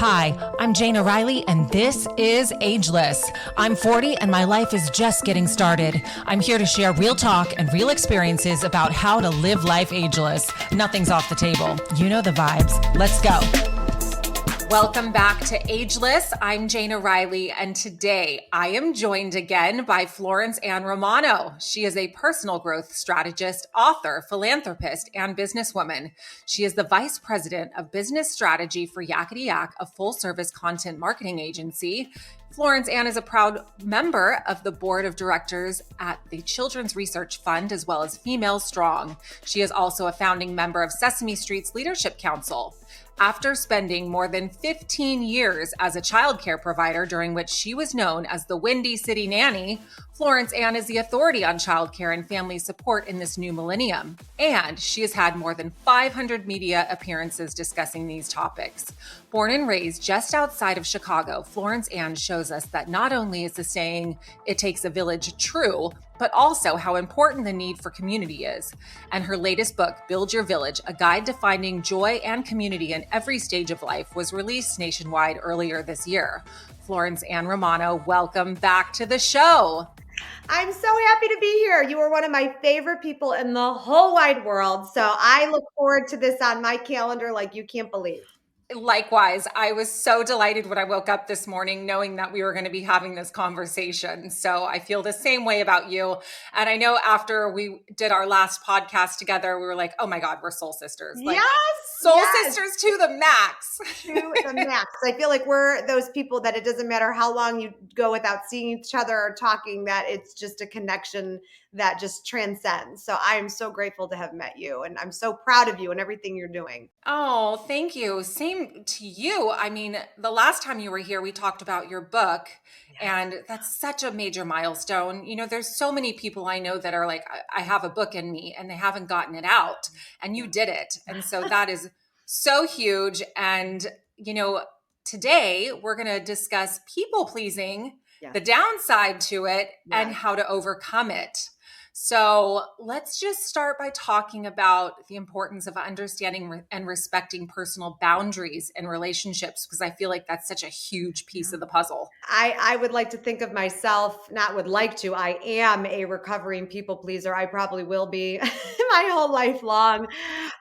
Hi, I'm Jayna Riley, and this is Ageless. I'm 40, and my life is just getting started. I'm here to share real talk and real experiences about how to live life ageless. Nothing's off the table. You know the vibes. Let's go. Welcome back to Ageless. I'm Jayna Riley, and today I am joined again by Florence Ann Romano. She is a personal growth strategist, author, philanthropist, and businesswoman. She is the vice president of business strategy for Yakkety Yak, a full-service content marketing agency. Florence Ann is a proud member of the board of directors at the Children's Research Fund, as well as Female Strong. She is also a founding member of Sesame Street's Leadership Council. After spending more than 15 years as a childcare provider, during which she was known as the Windy City Nanny, Florence Ann is the authority on childcare and family support in this new millennium. And she has had more than 500 media appearances discussing these topics. Born and raised just outside of Chicago, Florence Ann shows us that not only is the saying, "It takes a village," true, but also how important the need for community is. And her latest book, Build Your Village, a guide to finding joy and community in every stage of life, was released nationwide earlier this year. Florence Ann Romano, welcome back to the show. I'm so happy to be here. You are one of my favorite people in the whole wide world. So I look forward to this on my calendar like you can't believe. Likewise, I was so delighted when I woke up this morning knowing that we were going to be having this conversation. So I feel the same way about you. And I know after we did our last podcast together, we were like, oh my God, we're soul sisters. Like, soul sisters to the max. To the max. I feel like we're those people that it doesn't matter how long you go without seeing each other or talking, that it's just a connection that just transcends. So I am so grateful to have met you, and I'm so proud of you and everything you're doing. Oh, thank you. Same to you. I mean, the last time you were here, we talked about your book, and that's such a major milestone. You know, there's so many people I know that are like, I have a book in me, and they haven't gotten it out, and you did it. And so that is so huge. And, you know, today we're going to discuss people pleasing, the downside to it, and how to overcome it. So let's just start by talking about the importance of understanding and respecting personal boundaries in relationships, because I feel like that's such a huge piece of the puzzle. I would like to think of myself, not would like to, I am a recovering people pleaser. I probably will be my whole life long.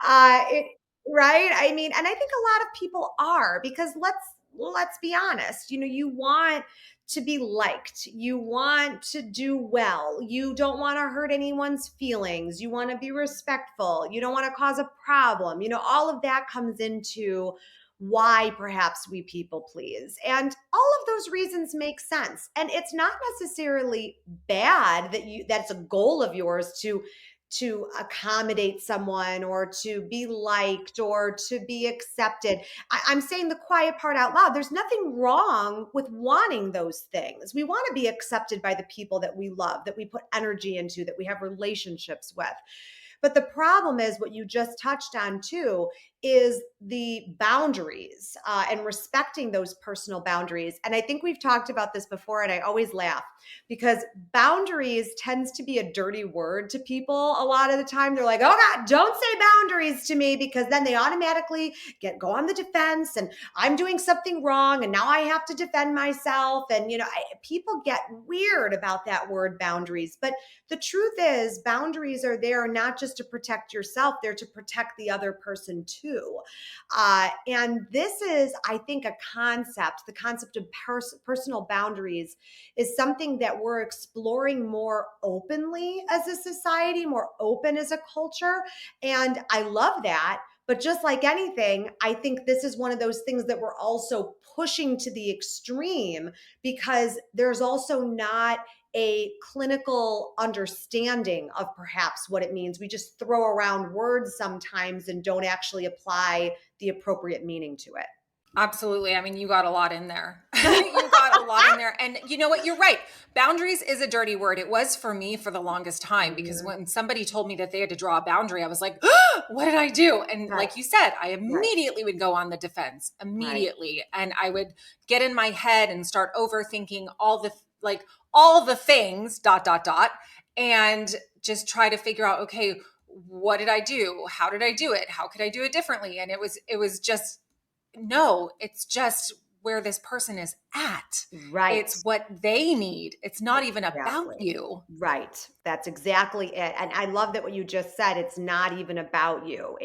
Right? I mean, and I think a lot of people are, because let's be honest, you know, you want to be liked. You want to do well. You don't want to hurt anyone's feelings. You want to be respectful. You don't want to cause a problem. You know, all of that comes into why perhaps we people please. And all of those reasons make sense. And it's not necessarily bad that's a goal of yours to accommodate someone or to be liked or to be accepted. I'm saying the quiet part out loud. There's nothing wrong with wanting those things. We want to be accepted by the people that we love, that we put energy into, that we have relationships with. But the problem is what you just touched on too, is the boundaries and respecting those personal boundaries. And I think we've talked about this before, and I always laugh because boundaries tends to be a dirty word to people a lot of the time. They're like, oh God, don't say boundaries to me, because then they automatically go on the defense and I'm doing something wrong and now I have to defend myself. And, you know, people get weird about that word boundaries. But the truth is boundaries are there not just to protect yourself, they're to protect the other person too. And this is, I think, the concept of personal boundaries is something that we're exploring more openly as a society, more open as a culture. And I love that. But just like anything, I think this is one of those things that we're also pushing to the extreme, because there's also not a clinical understanding of perhaps what it means. We just throw around words sometimes and don't actually apply the appropriate meaning to it. Absolutely. I mean, you got a lot in there. You got a lot in there. And you know what? You're right. Boundaries is a dirty word. It was for me for the longest time, because when somebody told me that they had to draw a boundary, I was like, oh, what did I do? And like you said, I immediately would go on the defense immediately. And I would get in my head and start overthinking all the things, ... and just try to figure out, okay, what did I do? How did I do it? How could I do it differently? And it was just no, it's just where this person is at. Right. It's what they need. It's not even about Exactly. you. Right. That's exactly it. And I love that what you just said. It's not even about you.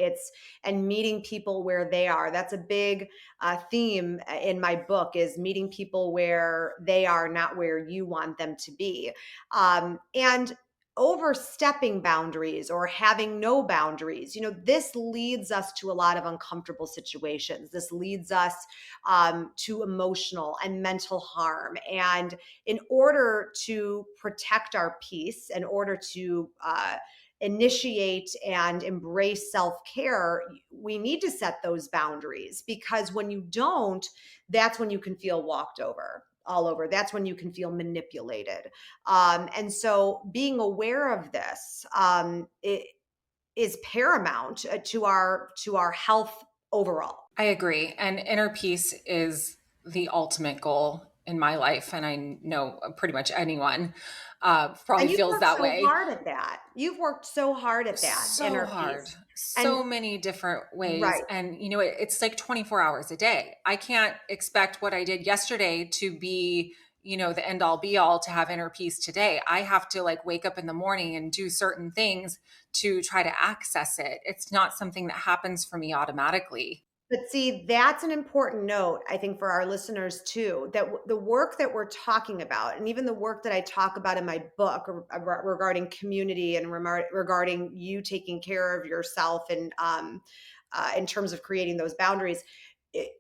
And meeting people where they are. That's a big theme in my book, is meeting people where they are, not where you want them to be. And overstepping boundaries or having no boundaries, this leads us to a lot of uncomfortable situations. This leads us to emotional and mental harm. And in order to protect our peace, in order to initiate and embrace self-care, we need to set those boundaries, because when you don't, that's when you can feel walked over all over. That's when you can feel manipulated. And so being aware of this it is paramount to our health overall. I agree. And inner peace is the ultimate goal in my life. And I know pretty much anyone probably And you've feels worked that so way. hard at that. You've worked so hard at that So inner hard, peace. And so many different ways. right. And, it's like 24 hours a day. I can't expect what I did yesterday to be, the end all be all to have inner peace today. I have to like wake up in the morning and do certain things to try to access it. It's not something that happens for me automatically. But see, that's an important note, I think, for our listeners too, that the work that we're talking about, and even the work that I talk about in my book regarding community and regarding you taking care of yourself, and in terms of creating those boundaries, it,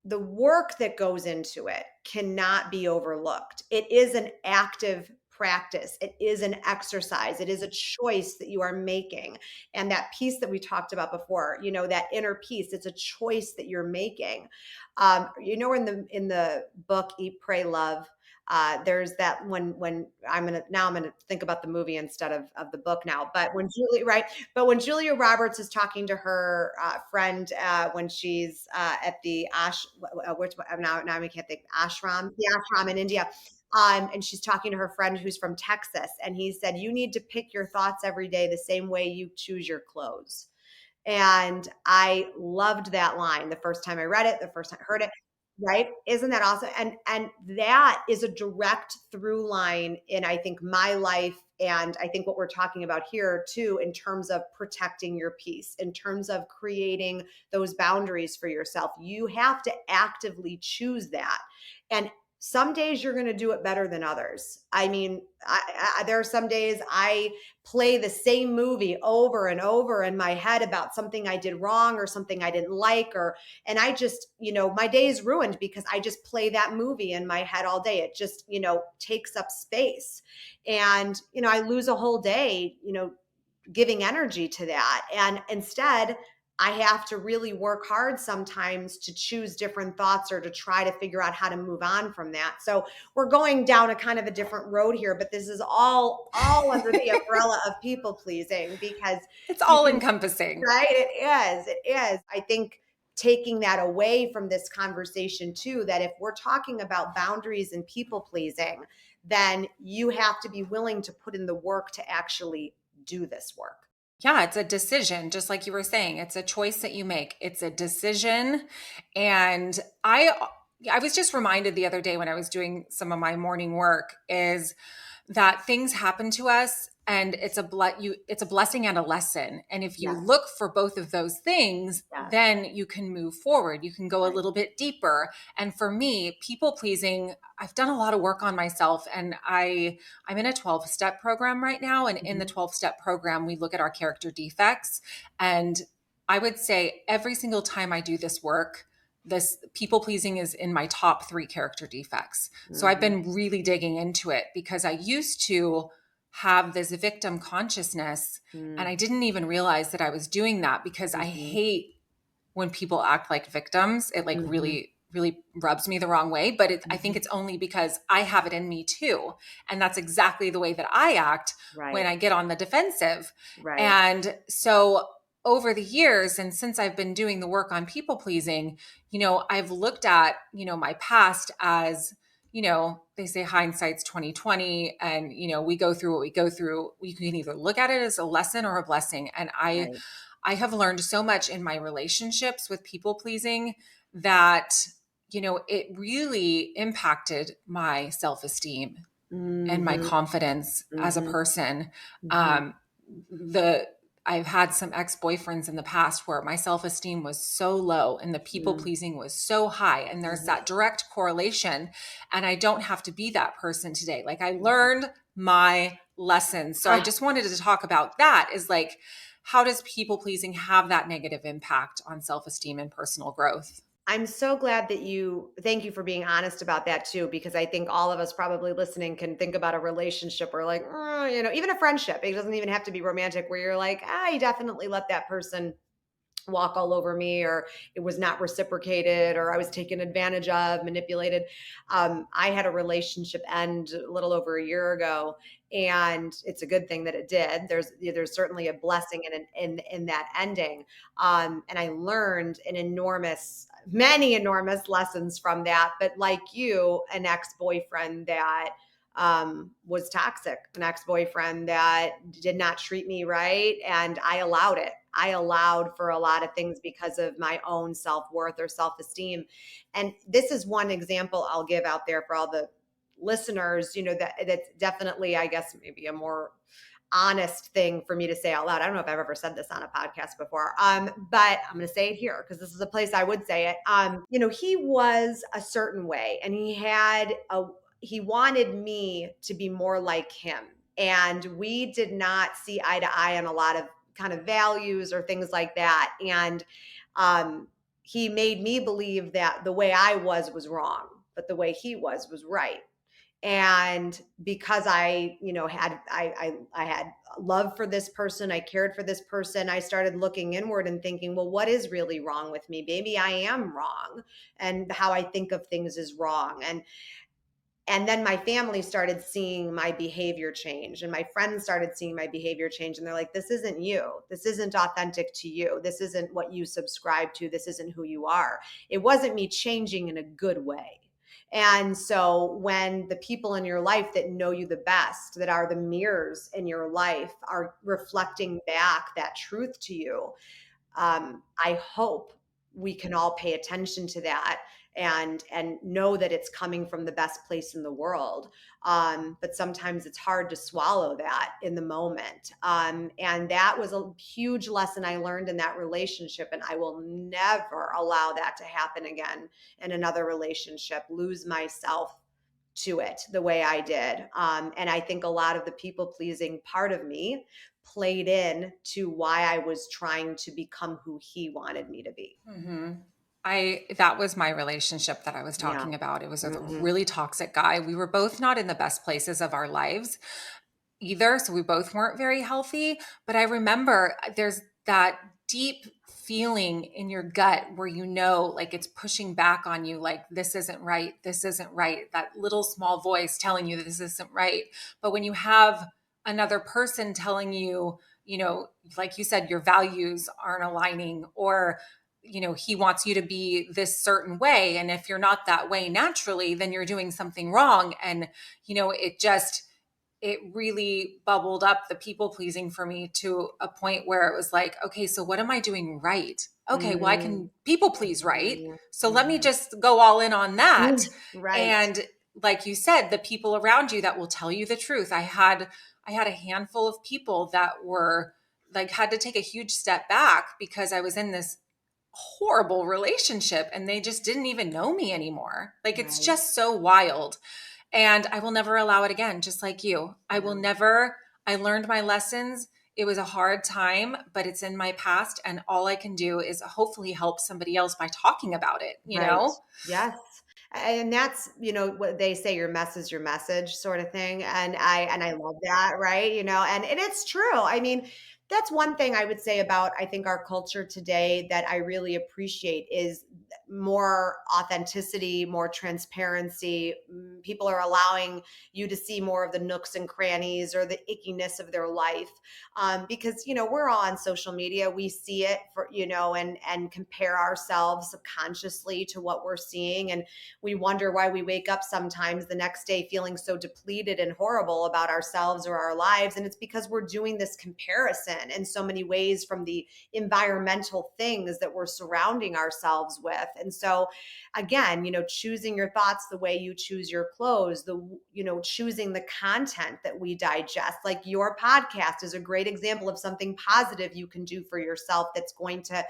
the work that goes into it cannot be overlooked. It is an active practice. It is an exercise. It is a choice that you are making. And that piece that we talked about before, that inner peace, it's a choice that you're making. In the book Eat, Pray, Love, there's that when I'm gonna think about the movie instead of the book now. But when Julia Roberts is talking to her friend when she's at the which now I can't think, the ashram in India. And she's talking to her friend who's from Texas, and he said, "You need to pick your thoughts every day the same way you choose your clothes." And I loved that line the first time I read it, the first time I heard it. Right? Isn't that awesome? And that is a direct through line in, I think, my life, and I think what we're talking about here too, in terms of protecting your peace, in terms of creating those boundaries for yourself. You have to actively choose that. And some days you're going to do it better than others. I mean, there are some days I play the same movie over and over in my head about something I did wrong or something I didn't like, and I just, my day is ruined because I just play that movie in my head all day. It just, takes up space. And, I lose a whole day, giving energy to that. And instead, I have to really work hard sometimes to choose different thoughts or to try to figure out how to move on from that. So we're going down a kind of a different road here, but this is all under the umbrella of people pleasing, because It's you all can, encompassing. right? It is. I think taking that away from this conversation too, that if we're talking about boundaries and people pleasing, then you have to be willing to put in the work to actually do this work. Yeah, it's a decision, just like you were saying. It's a choice that you make. It's a decision. And I was just reminded the other day when I was doing some of my morning work is that things happen to us, and it's a blessing and a lesson. And if you Yes. look for both of those things, Yes. then you can move forward. You can go a Right. little bit deeper. And for me, people pleasing, I've done a lot of work on myself, and I'm in a 12-step program right now. And in the 12-step program, we look at our character defects. And I would say every single time I do this work, this people pleasing is in my top 3 character defects. So I've been really digging into it because I used to have this victim consciousness, and I didn't even realize that I was doing that, because I hate when people act like victims. It like really, really rubs me the wrong way. But I think it's only because I have it in me too. And that's exactly the way that I act when Right. I get on the defensive. Right. And so over the years, and since I've been doing the work on people pleasing, I've looked at, my past as, they say hindsight's 2020, and, we go through what we go through. You can either look at it as a lesson or a blessing. And Right. I have learned so much in my relationships with people pleasing that, it really impacted my self-esteem and my Mm-hmm. confidence as a Mm-hmm. person. Mm-hmm. Um, the I've had some ex-boyfriends in the past where my self-esteem was so low and the people pleasing was so high. And there's Mm-hmm. that direct correlation. And I don't have to be that person today. Like, I learned my lessons. So I Ah, just wanted to talk about that, is like, how does people pleasing have that negative impact on self-esteem and personal growth? I'm so glad that thank you for being honest about that too, because I think all of us probably listening can think about a relationship or like, even a friendship. It doesn't even have to be romantic where you're like, I definitely let that person walk all over me, or it was not reciprocated, or I was taken advantage of, manipulated. I had a relationship end a little over a year ago, and it's a good thing that it did. There's certainly a blessing in that ending. And I learned many enormous lessons from that. But like you, an ex-boyfriend that was toxic, an ex-boyfriend that did not treat me right. And I allowed it. I allowed for a lot of things because of my own self-worth or self-esteem. And this is one example I'll give out there for all the listeners, that's definitely, I guess, maybe a more honest thing for me to say out loud. I don't know if I've ever said this on a podcast before. But I'm going to say it here because this is a place I would say it. He was a certain way, and he wanted me to be more like him. And we did not see eye to eye on a lot of kind of values or things like that. And he made me believe that the way I was wrong, but the way he was right. And because I had I had love for this person, I cared for this person, I started looking inward and thinking, well, what is really wrong with me? Maybe I am wrong, and how I think of things is wrong. And then my family started seeing my behavior change, and my friends started seeing my behavior change, and they're like, this isn't you, this isn't authentic to you, this isn't what you subscribe to, this isn't who you are. It wasn't me changing in a good way. And so when the people in your life that know you the best, that are the mirrors in your life, are reflecting back that truth to you, I hope we can all pay attention to that and know that it's coming from the best place in the world. But sometimes it's hard to swallow that in the moment. And that was a huge lesson I learned in that relationship. And I will never allow that to happen again in another relationship, lose myself to it the way I did. And I think a lot of the people pleasing part of me played in to why I was trying to become who he wanted me to be. Mm-hmm. That was my relationship that I was Yeah. talking about. It was a Hmm. really toxic guy. We were both not in the best places of our lives either. So we both weren't very healthy. But I remember there's that deep feeling in your gut where like it's pushing back on you, like, this isn't right. This isn't right. That little small voice telling you that this isn't right. But when you have another person telling you, like you said, your values aren't aligning, or he wants you to be this certain way, and if you're not that way naturally, then you're doing something wrong. And it really bubbled up the people pleasing for me to a point where it was like, okay, so what am I doing right? Okay, well, I Hmm. can people please right. Hmm. So let me Hmm. just go all in on that. Right. And like you said, the people around you that will tell you the truth. I had a handful of people that were like, had to take a huge step back because I was in this horrible relationship and they just didn't even know me anymore. Like, it's Right. just so wild. And I will never allow it again, just like you. Yeah. I learned my lessons. It was a hard time, but it's in my past. And all I can do is hopefully help somebody else by talking about it, you Right. know? Yes. And that's, what they say, your mess is your message sort of thing. And I love that, right? And it's true. I mean, that's one thing I would say about, I think, our culture today that I really appreciate is more authenticity, more transparency. People are allowing you to see more of the nooks and crannies or the ickiness of their life. Because, we're all on social media. We see it and compare ourselves subconsciously to what we're seeing. And we wonder why we wake up sometimes the next day feeling so depleted and horrible about ourselves or our lives. And it's because we're doing this comparison in so many ways from the environmental things that we're surrounding ourselves with. And so again, choosing your thoughts the way you choose your clothes, choosing the content that we digest. Like your podcast is a great example of something positive you can do for yourself that's going to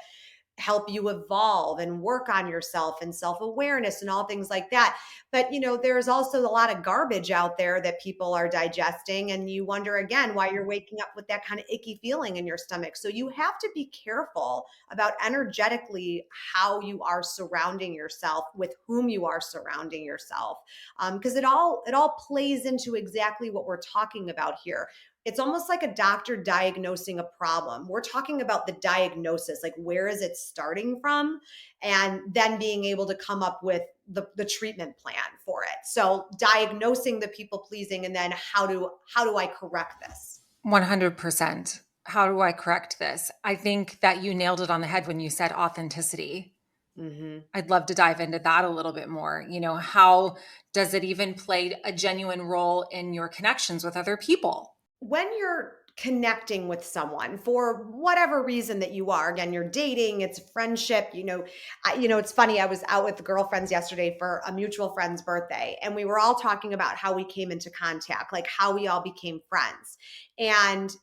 help you evolve and work on yourself and self-awareness and all things like that. But, there's also a lot of garbage out there that people are digesting. And you wonder again why you're waking up with that kind of icky feeling in your stomach. So you have to be careful about energetically how you are surrounding yourself, with whom you are surrounding yourself. Because it all plays into exactly what we're talking about here. It's almost like a doctor diagnosing a problem. We're talking about the diagnosis, like where is it starting from, and then being able to come up with the treatment plan for it. So diagnosing the people pleasing, and then how do I correct this? 100%. How do I correct this? I think that you nailed it on the head when you said authenticity. Mm-hmm. I'd love to dive into that a little bit more. How does it even play a genuine role in your connections with other people? When you're connecting with someone for whatever reason that you are, again, you're dating, it's a friendship, it's funny. I was out with girlfriends yesterday for a mutual friend's birthday, and we were all talking about how we came into contact, like how we all became friends. And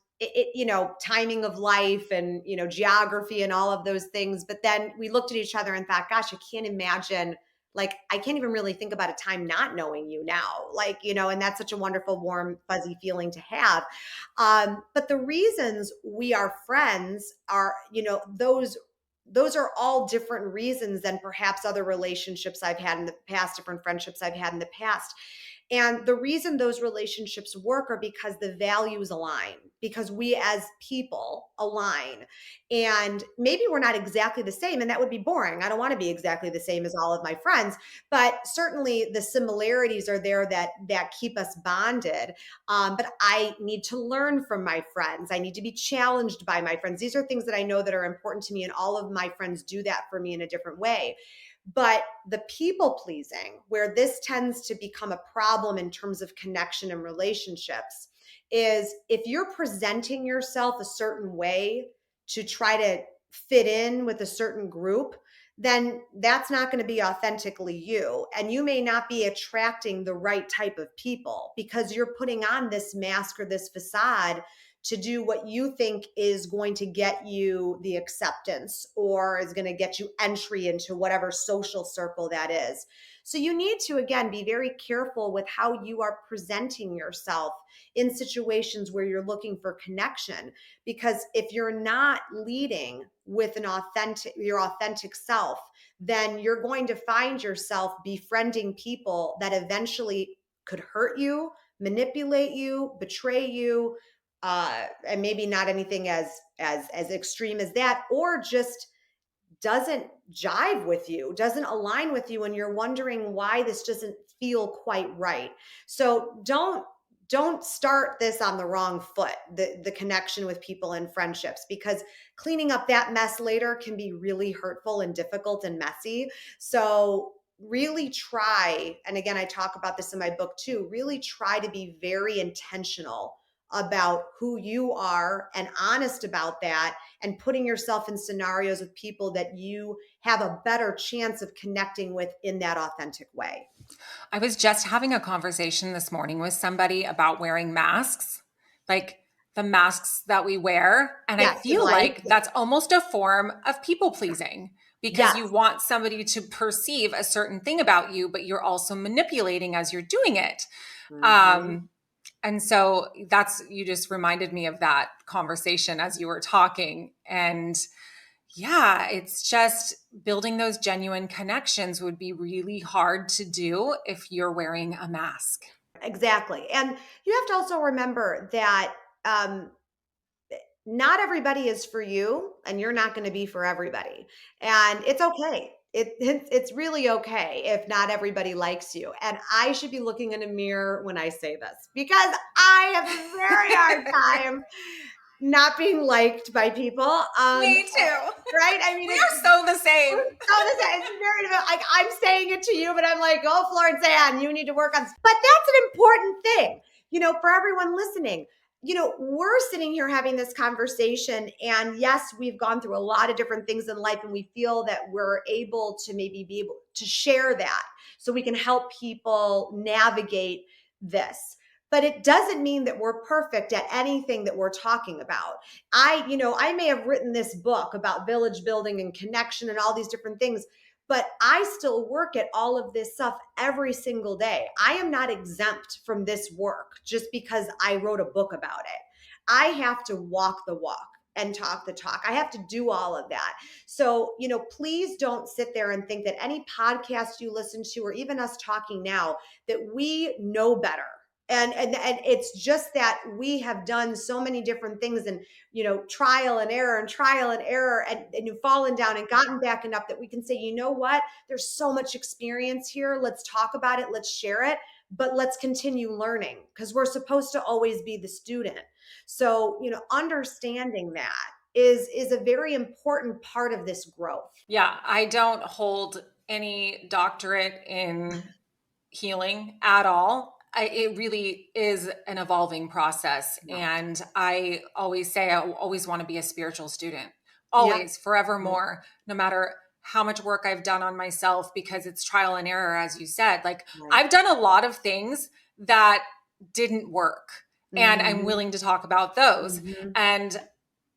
timing of life and, geography and all of those things. But then we looked at each other and thought, gosh, I can't imagine, like, I can't even really think about a time not knowing you now, and that's such a wonderful, warm, fuzzy feeling to have. But the reasons we are friends are, those are all different reasons than perhaps other relationships I've had in the past, different friendships I've had in the past. And the reason those relationships work are because the values align, because we as people align. And maybe we're not exactly the same, and that would be boring. I don't want to be exactly the same as all of my friends, but certainly the similarities are there that keep us bonded. But I need to learn from my friends. I need to be challenged by my friends. These are things that I know that are important to me, and all of my friends do that for me in a different way. But the people pleasing, where this tends to become a problem in terms of connection and relationships, is if you're presenting yourself a certain way to try to fit in with a certain group, then that's not going to be authentically you. And you may not be attracting the right type of people because you're putting on this mask or this facade to do what you think is going to get you the acceptance or is going to get you entry into whatever social circle that is. So you need to, again, be very careful with how you are presenting yourself in situations where you're looking for connection. Because if you're not leading with your authentic self, then you're going to find yourself befriending people that eventually could hurt you, manipulate you, betray you, and maybe not anything as extreme as that, or just doesn't jive with you, doesn't align with you, and you're wondering why this doesn't feel quite right. So don't start this on the wrong foot, the connection with people and friendships, because cleaning up that mess later can be really hurtful and difficult and messy. So really try, and again, I talk about this in my book too, really try to be very intentional about who you are and honest about that, and putting yourself in scenarios with people that you have a better chance of connecting with in that authentic way. I was just having a conversation this morning with somebody about wearing masks, like the masks that we wear. And I Yes, in feel life. like that's almost a form of people pleasing because Yes. you want somebody to perceive a certain thing about you, but you're also manipulating as you're doing it. Mhm. And so you just reminded me of that conversation as you were talking. And yeah, it's just building those genuine connections would be really hard to do if you're wearing a mask. Exactly. And you have to also remember that um, not everybody is for you, and you're not going to be for everybody. And it's okay. It's really okay if not everybody likes you. And I should be looking in a mirror when I say this because I have a very hard time not being liked by people. Me too. Right? I mean, We are so the same. it's very like I'm saying it to you, but I'm like, oh, Florence Ann, you need to work on. But that's an important thing, for everyone listening. We're sitting here having this conversation, and yes, we've gone through a lot of different things in life, and we feel that we're able to maybe be able to share that so we can help people navigate this. But it doesn't mean that we're perfect at anything that we're talking about. I may have written this book about village building and connection and all these different things, but I still work at all of this stuff every single day. I am not exempt from this work just because I wrote a book about it. I have to walk the walk and talk the talk. I have to do all of that. So, please don't sit there and think that any podcast you listen to, or even us talking now, that we know better. And it's just that we have done so many different things, and trial and error and you've fallen down and gotten back and up, that we can say, you know what, there's so much experience here. Let's talk about it. Let's share it, but let's continue learning, because we're supposed to always be the student. So, understanding that is a very important part of this growth. Yeah, I don't hold any doctorate in healing at all. It really is an evolving process. Yeah. And I always say I always want to be a spiritual student, Yeah. always, forevermore, no matter how much work I've done on myself, because it's trial and error, as you said. Like, Right. I've done a lot of things that didn't work, and I'm Mhm. willing to talk about those. Mhm. And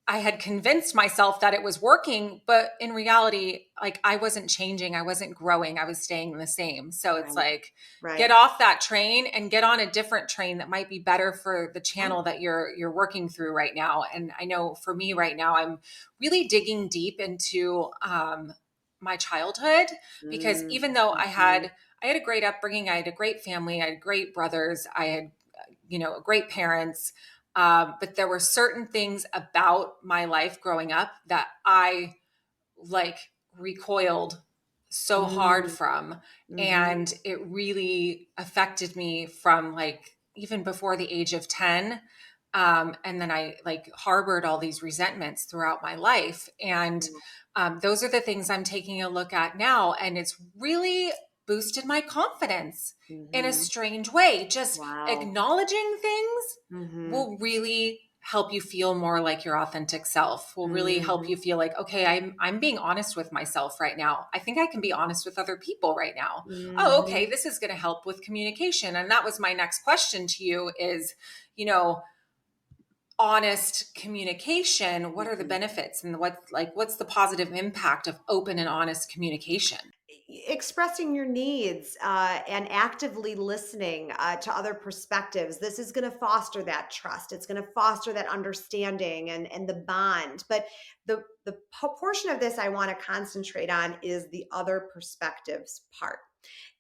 I had convinced myself that it was working, but in reality, like, I wasn't changing, I wasn't growing, I was staying the same. So it's like, Right. get off that train and get on a different train that might be better for the channel that you're working through right now. And I know for me right now, I'm really digging deep into my childhood, because even though I had a great upbringing, I had a great family, I had great brothers, I had great parents. But there were certain things about my life growing up that I recoiled so hard from. And it really affected me from even before the age of 10. And then I harbored all these resentments throughout my life. And those are the things I'm taking a look at now. And it's really boosted my confidence in a strange way. Just acknowledging things will really help you feel more like your authentic self, will really help you feel like, okay, I'm being honest with myself right now. I think I can be honest with other people right now. Oh, okay, this is going to help with communication. And that was my next question to you is, honest communication, what are the benefits, and what's the positive impact of open and honest communication? Expressing your needs and actively listening to other perspectives. This is going to foster that trust. It's going to foster that understanding and the bond. But the portion of this I want to concentrate on is the other perspectives part.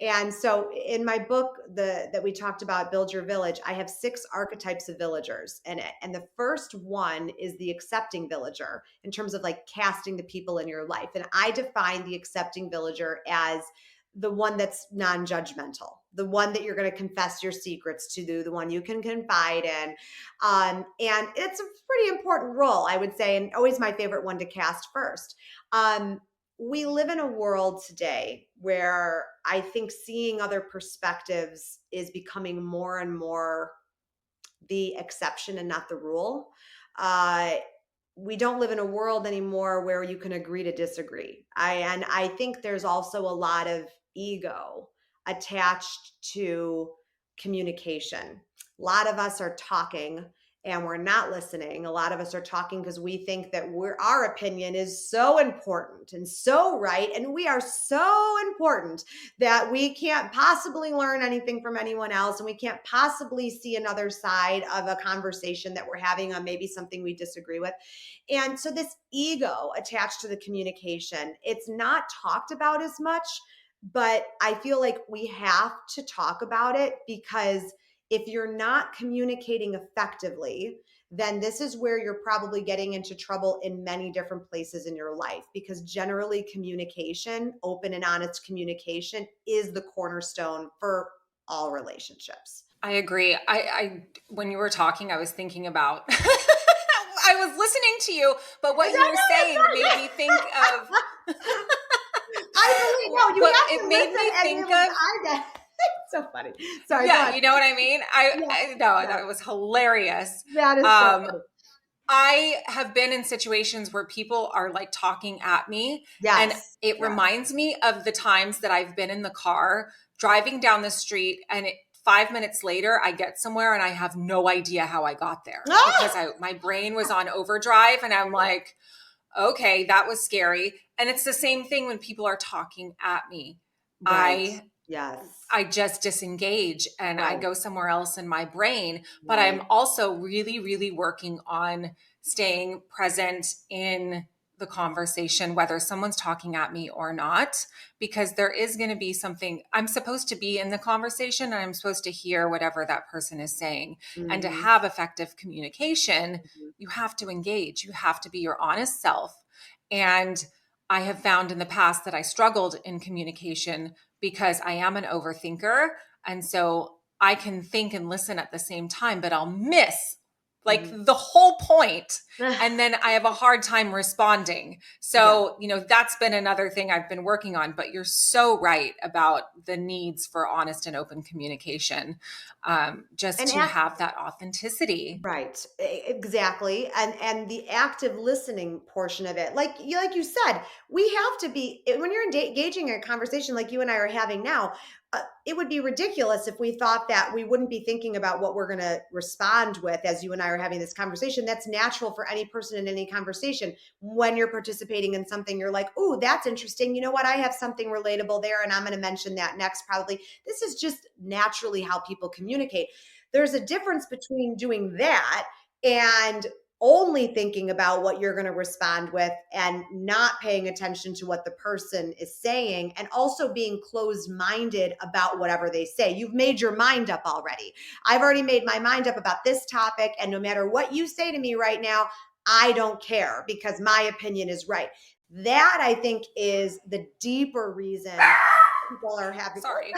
And so in my book that we talked about, Build Your Village, I have 6 archetypes of villagers in it. And the first one is the accepting villager, in terms of casting the people in your life. And I define the accepting villager as the one that's non-judgmental, the one that you're going to confess your secrets to, the one you can confide in. And it's a pretty important role, I would say, and always my favorite one to cast first. We live in a world today where I think seeing other perspectives is becoming more and more the exception and not the rule. We don't live in a world anymore where you can agree to disagree. I think there's also a lot of ego attached to communication. A lot of us are talking and we're not listening. A lot of us are talking because we think that our opinion is so important and so right, and we are so important that we can't possibly learn anything from anyone else, and we can't possibly see another side of a conversation that we're having on maybe something we disagree with. And so this ego attached to the communication, it's not talked about as much, but I feel like we have to talk about it, because if you're not communicating effectively, then this is where you're probably getting into trouble in many different places in your life, because generally communication, open and honest communication, is the cornerstone for all relationships. I agree. I when you were talking, I was thinking about I was listening to you, but what you were saying made me think of I believe, no, you what have it to made listen me and think be like, of. I get it's so funny. Sorry, go Yeah, ahead. you know what I mean? Yeah, I know yeah. that was hilarious. That is so Um, funny. I have been in situations where people are like talking at me, and Yes. it Yeah. reminds me of the times that I've been in the car driving down the street, and 5 minutes later I get somewhere and I have no idea how I got there because Ah! my brain was on overdrive, and I'm like, okay, that was scary. And it's the same thing when people are talking at me. Right. I Yes. I just disengage and I Right. go somewhere else in my brain. But Right. I'm also really, really working on staying present in the conversation, whether someone's talking at me or not, because there is going to be something. I'm supposed to be in the conversation and I'm supposed to hear whatever that person is saying. And to Mhm. have effective communication, Mhm. you have to engage, you have to be your honest self. And I have found in the past that I struggled in communication because I am an overthinker. And so I can think and listen at the same time, but I'll miss like Mhm. the whole point, and then I have a hard time responding. So, that's been another thing I've been working on, but you're so right about the needs for honest and open communication, just And to have that authenticity. right, exactly, and the active listening portion of it, like you said, we have to be when you're engaging in a conversation like you and I are having now. It would be ridiculous if we thought that we wouldn't be thinking about what we're going to respond with as you and I are having this conversation. That's natural for any person in any conversation. When you're participating in something, you're like, "Ooh, that's interesting. You know what? I have something relatable there, and I'm going to mention that next." Probably, this is just naturally how people communicate. There's a difference between doing that and only thinking about what you're going to respond with and not paying attention to what the person is saying, and also being closed-minded about whatever they say. You've made your mind up already. I've already made my mind up about this topic, and no matter what you say to me right now, I don't care because my opinion is right. That, I think, is the deeper reason people are having. Sorry.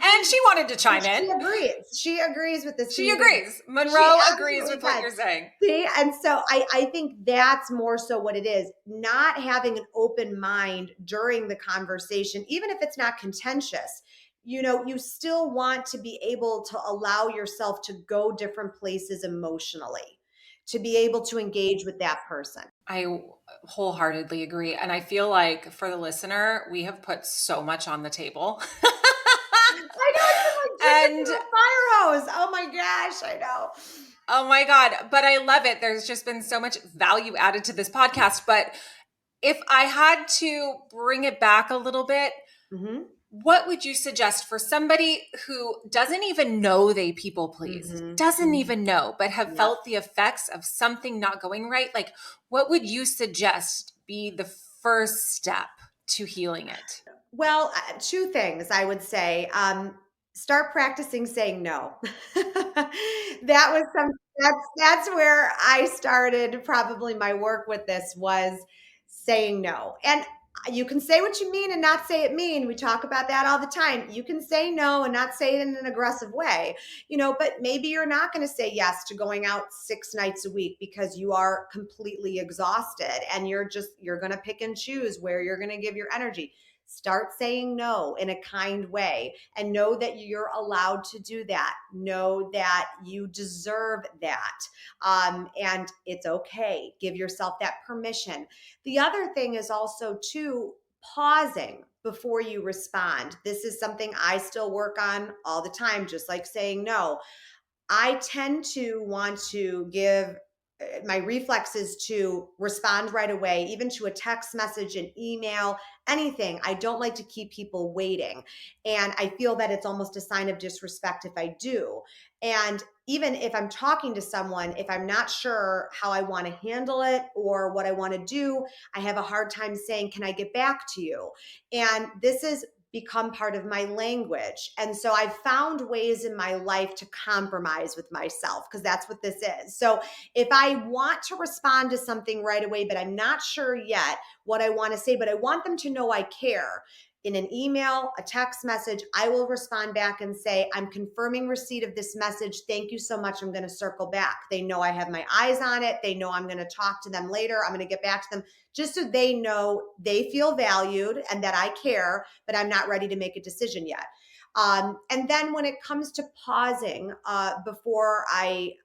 And she wanted to chime in. She agrees. She agrees with this. She See, this, agrees. she Monroe agrees absolutely with what does. you're saying. See, and so I think that's more so what it is. Not having an open mind during the conversation, even if it's not contentious. You still want to be able to allow yourself to go different places emotionally, to be able to engage with that person. I wholeheartedly agree. And I feel like for the listener, we have put so much on the table. I know, it's been like And drinking from a fire hose. Oh my gosh, I know. oh my God, but I love it. There's just been so much value added to this podcast. But if I had to bring it back a little bit, Mm-hmm. what would you suggest for somebody who doesn't even know they people please, Mm-hmm. doesn't Mm-hmm. even know, but have Yep. felt the effects of something not going right? Like, what would you suggest be the first step to healing it? Well, two things I would say. Start practicing saying no. That was some. That's where I started. Probably my work with this was saying no, and you can say what you mean and not say it mean. We talk about that all the time. You can say no and not say it in an aggressive way, but maybe you're not going to say yes to going out 6 nights a week because you are completely exhausted and you're going to pick and choose where you're going to give your energy. Start saying no in a kind way and know that you're allowed to do that. Know that you deserve that. And it's okay. Give yourself that permission. The other thing is also too, pausing before you respond. This is something I still work on all the time, just like saying no. I tend to want to give my reflex is to respond right away, even to a text message, an email, anything. I don't like to keep people waiting. And I feel that it's almost a sign of disrespect if I do. And even if I'm talking to someone, if I'm not sure how I want to handle it or what I want to do, I have a hard time saying, "Can I get back to you?" And this is become part of my language. And so I've found ways in my life to compromise with myself, because that's what this is. So if I want to respond to something right away, but I'm not sure yet what I want to say, but I want them to know I care, in an email, a text message, I will respond back and say, I'm confirming receipt of this message. Thank you so much. I'm going to circle back. They know I have my eyes on it. They know I'm going to talk to them later. I'm going to get back to them, just so they know they feel valued and that I care, but I'm not ready to make a decision yet. And then when it comes to pausing before I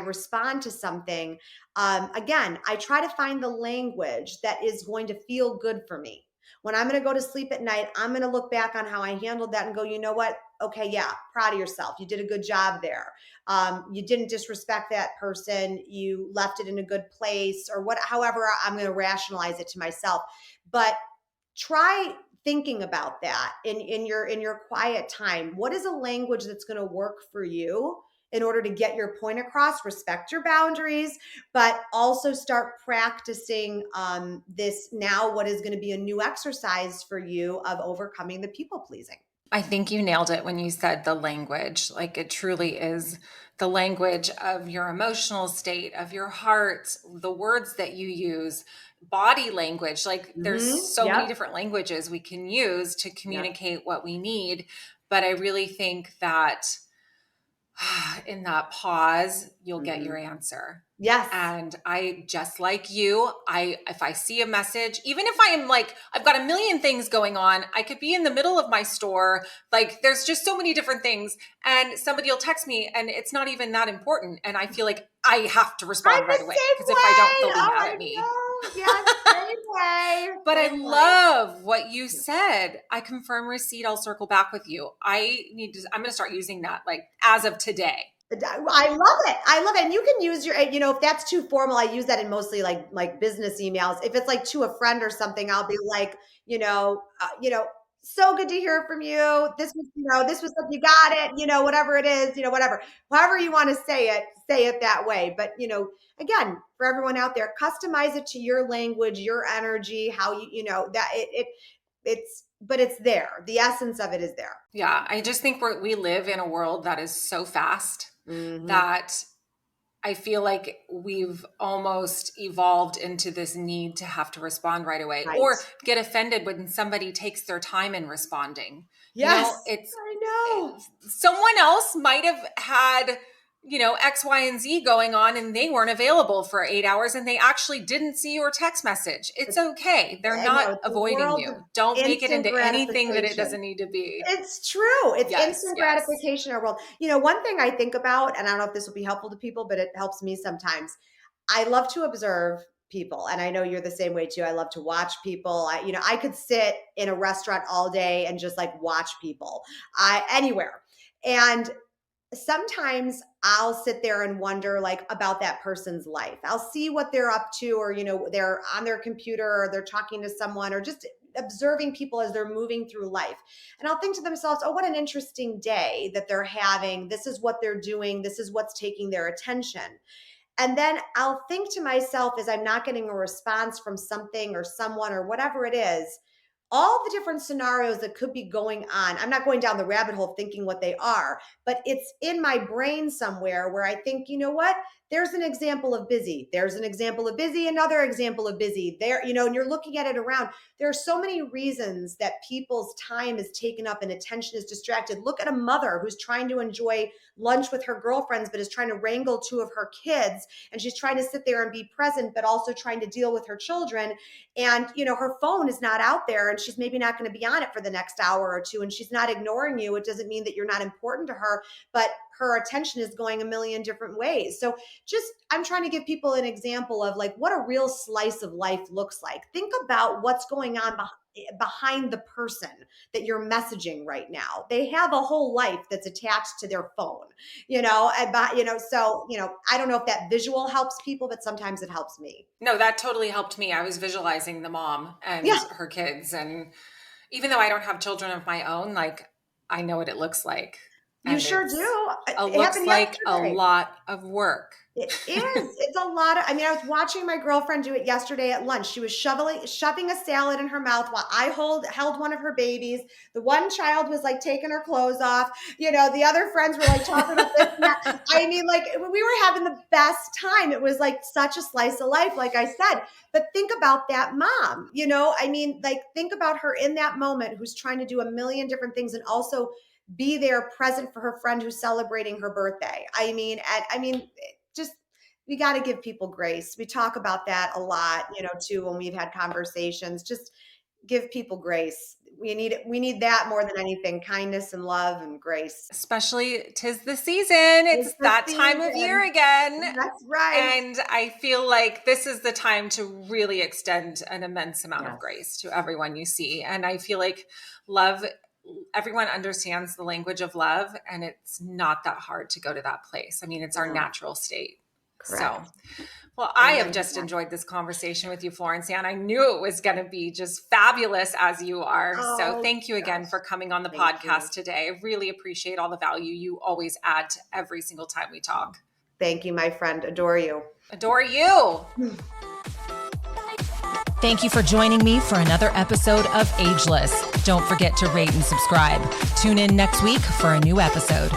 respond to something, again, I try to find the language that is going to feel good for me. When I'm going to go to sleep at night, I'm going to look back on how I handled that and go, you know what? Okay, yeah, proud of yourself. You did a good job there. You didn't disrespect that person. You left it in a good place, or what, however I'm going to rationalize it to myself. But try thinking about that in your quiet time. What is a language that's going to work for you in order to get your point across? Respect your boundaries, but also start practicing this now, what is going to be a new exercise for you of overcoming the people pleasing. I think you nailed it when you said the language. Like, it truly is the language of your emotional state, of your heart, the words that you use, body language. Like, there's so many different languages we can use to communicate what we need. But I really think that in that pause, you'll get your answer. Yes. And I, just like you, if I see a message, even if I am like, I've got a million things going on, I could be in the middle of my store. Like, there's just so many different things, and somebody will text me and it's not even that important. And I feel like I have to respond right away, because if I don't, they'll be mad at me. Yes, same way. But I love what you said. I confirm receipt. I'll circle back with you. I'm going to start using that, like, as of today. I love it. I love it. And you can use your, if that's too formal, I use that in mostly like business emails. If it's like to a friend or something, I'll be like, so good to hear from you. This was, you got it, whatever it is, whatever, however you want to say it that way. But, again, for everyone out there, customize it to your language, your energy, how but it's there. The essence of it is there. Yeah. I just think we live in a world that is so fast that I feel like we've almost evolved into this need to have to respond right away, or get offended when somebody takes their time in responding. Yes. I know. Someone else might have had, X, Y, and Z going on, and they weren't available for 8 hours, and they actually didn't see your text message. It's okay. They're not avoiding you. Don't make it into anything that it doesn't need to be. It's true. It's instant gratification in our world. One thing I think about, and I don't know if this will be helpful to people, but it helps me sometimes. I love to observe people, and I know you're the same way too. I love to watch people. I could sit in a restaurant all day and just like watch people anywhere. And sometimes I'll sit there and wonder like about that person's life. I'll see what they're up to, or, they're on their computer, or they're talking to someone, or just observing people as they're moving through life. And I'll think to themselves, oh, what an interesting day that they're having. This is what they're doing. This is what's taking their attention. And then I'll think to myself, as I'm not getting a response from something or someone or whatever it is, all the different scenarios that could be going on. I'm not going down the rabbit hole thinking what they are, but it's in my brain somewhere where I think, you know what? There's an example of busy. There's an example of busy, another example of busy there, and you're looking at it around. There are so many reasons that people's time is taken up and attention is distracted. Look at a mother who's trying to enjoy lunch with her girlfriends, but is trying to wrangle two of her kids. And she's trying to sit there and be present, but also trying to deal with her children. And, her phone is not out there, and she's maybe not going to be on it for the next hour or two. And she's not ignoring you. It doesn't mean that you're not important to her, but her attention is going a million different ways. So I'm trying to give people an example of like what a real slice of life looks like. Think about what's going on behind the person that you're messaging right now. They have a whole life that's attached to their phone, so, I don't know if that visual helps people, but sometimes it helps me. No, that totally helped me. I was visualizing the mom and her kids. And even though I don't have children of my own, like, I know what it looks like. You And sure do. It It looks happened like a yesterday. lot of work. It is. It's a lot of, I mean, I was watching my girlfriend do it yesterday at lunch. She was shoving a salad in her mouth while I held one of her babies. The one child was like taking her clothes off. You know, the other friends were like talking about this and that. I mean, like we were having the best time. It was like such a slice of life, like I said. But think about that mom, you know, I mean, like think about her in that moment who's trying to do a million different things and also be there present for her friend who's celebrating her birthday. I mean, just we got to give people grace. We talk about that a lot, you know, too, when we've had conversations. Just give people grace. We need that more than anything, kindness and love and grace. Especially 'tis the season. It's the that time of year again. That's right. And I feel like this is the time to really extend an immense amount of grace to everyone you see. And I feel like everyone understands the language of love, and it's not that hard to go to that place. I mean, it's our natural state. Correct. So, well, I have just enjoyed this conversation with you, Florence Ann. I knew it was going to be just fabulous as you are. So thank you again for coming on the podcast today. I really appreciate all the value you always add to every single time we talk. Thank you, my friend. Adore you. Adore you. Thank you for joining me for another episode of Ageless. Don't forget to rate and subscribe. Tune in next week for a new episode.